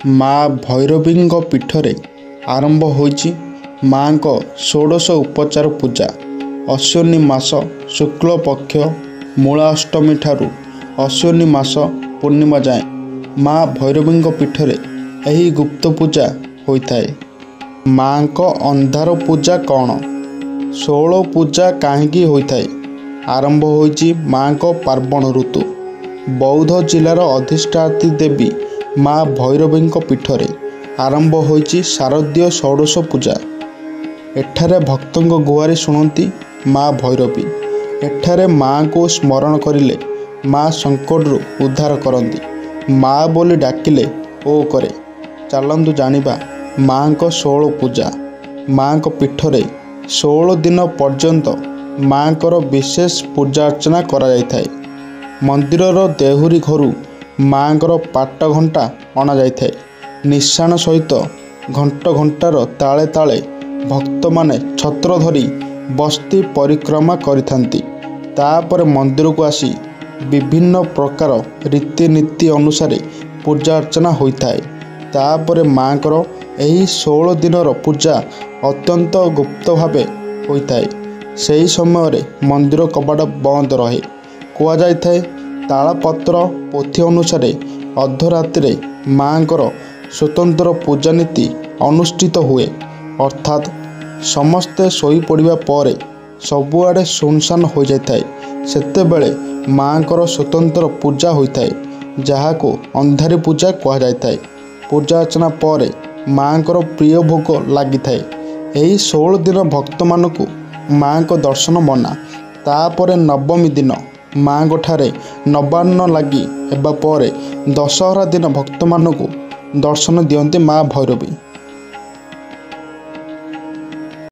ମା ଭୈରବୀଙ୍କ ପୀଠରେ ଆରମ୍ଭ ହୋଇଛି ମାଙ୍କ ଷୋଡ଼ଶ ଉପଚାର ପୂଜା। ଅଶ୍ୱିନୀ ମାସ ଶୁକ୍ଳପକ୍ଷ ମୂଳା ଅଷ୍ଟମୀ ଠାରୁ ଅଶ୍ୱିନୀ ମାସ ପୂର୍ଣ୍ଣିମା ଯାଏଁ ମା ଭୈରବୀଙ୍କ ପୀଠରେ ଏହି ଗୁପ୍ତ ପୂଜା ହୋଇଥାଏ। ମାଙ୍କ ଅନ୍ଧାର ପୂଜା କ'ଣ? ଷୋଳ ପୂଜା କାହିଁକି ହୋଇଥାଏ? ଆରମ୍ଭ ହୋଇଛି ମାଙ୍କ ପାର୍ବଣ ଋତୁ। ବୌଦ୍ଧ ଜିଲ୍ଲାର ଅଧିଷ୍ଠାତ୍ରୀ ଦେବୀ ମା ଭୈରବୀଙ୍କ ପୀଠରେ ଆରମ୍ଭ ହୋଇଛି ଶାରଦୀୟ ଷୋଡ଼ଶ ପୂଜା। ଏଠାରେ ଭକ୍ତଙ୍କ ଗୁହାରି ଶୁଣନ୍ତି ମା ଭୈରବୀ। ଏଠାରେ ମାଙ୍କୁ ସ୍ମରଣ କରିଲେ ମା ସଙ୍କଟରୁ ଉଦ୍ଧାର କରନ୍ତି। ମା ବୋଲି ଡାକିଲେ ଓ କରେ। ଚାଲନ୍ତୁ ଜାଣିବା ମାଙ୍କ ଷୋଳ ପୂଜା। ମାଙ୍କ ପୀଠରେ 16 ଦିନ ପର୍ଯ୍ୟନ୍ତ ମାଙ୍କର ବିଶେଷ ପୂଜା ଅର୍ଚ୍ଚନା କରାଯାଇଥାଏ। ମନ୍ଦିରର ଦେହୁରୀ ଘରୁ ମାଙ୍କର ପାଟ ଘଣ୍ଟା ଅଣାଯାଇଥାଏ। ନିଶାଣ ସହିତ ଘଣ୍ଟାର ତାଳେ ତାଳେ ଭକ୍ତମାନେ ଛତ୍ର ଧରି ବସ୍ତି ପରିକ୍ରମା କରିଥାନ୍ତି। ତାପରେ ମନ୍ଦିରକୁ ଆସି ବିଭିନ୍ନ ପ୍ରକାର ରୀତିନୀତି ଅନୁସାରେ ପୂଜା ଅର୍ଚ୍ଚନା ହୋଇଥାଏ। ତାପରେ ମାଙ୍କର ଏହି 16 ଦିନର ପୂଜା ଅତ୍ୟନ୍ତ ଗୁପ୍ତ ଭାବେ ହୋଇଥାଏ। ସେହି ସମୟରେ ମନ୍ଦିର କବାଟ ବନ୍ଦ ରହେ। କୁହାଯାଇଥାଏ ତାଳପତ୍ର ପୋଥି ଅନୁସାରେ ଅର୍ଦ୍ଧରାତ୍ରିରେ ମାଙ୍କର ସ୍ୱତନ୍ତ୍ର ପୂଜା ନୀତି ଅନୁଷ୍ଠିତ ହୁଏ। ଅର୍ଥାତ୍ ସମସ୍ତେ ଶୋଇପଡ଼ିବା ପରେ ସବୁଆଡ଼େ ଶୂନଶାନ ହୋଇଯାଇଥାଏ। ସେତେବେଳେ ମାଙ୍କର ସ୍ୱତନ୍ତ୍ର ପୂଜା ହୋଇଥାଏ, ଯାହାକୁ ଅନ୍ଧାରୀ ପୂଜା କୁହାଯାଇଥାଏ। ପୂଜା ଅର୍ଚ୍ଚନା ପରେ ମାଙ୍କର ପ୍ରିୟ ଭୋଗ ଲାଗିଥାଏ। ଏହି 16 ଦିନ ଭକ୍ତମାନଙ୍କୁ ମାଙ୍କ ଦର୍ଶନ ମନା। ତାପରେ ନବମୀ ଦିନ ମାଙ୍କଠାରେ ନବାନ୍ନ ଲାଗି ହେବା ପରେ ଦଶହରା ଦିନ ଭକ୍ତମାନଙ୍କୁ ଦର୍ଶନ ଦିଅନ୍ତି ମା ଭୈରବୀ।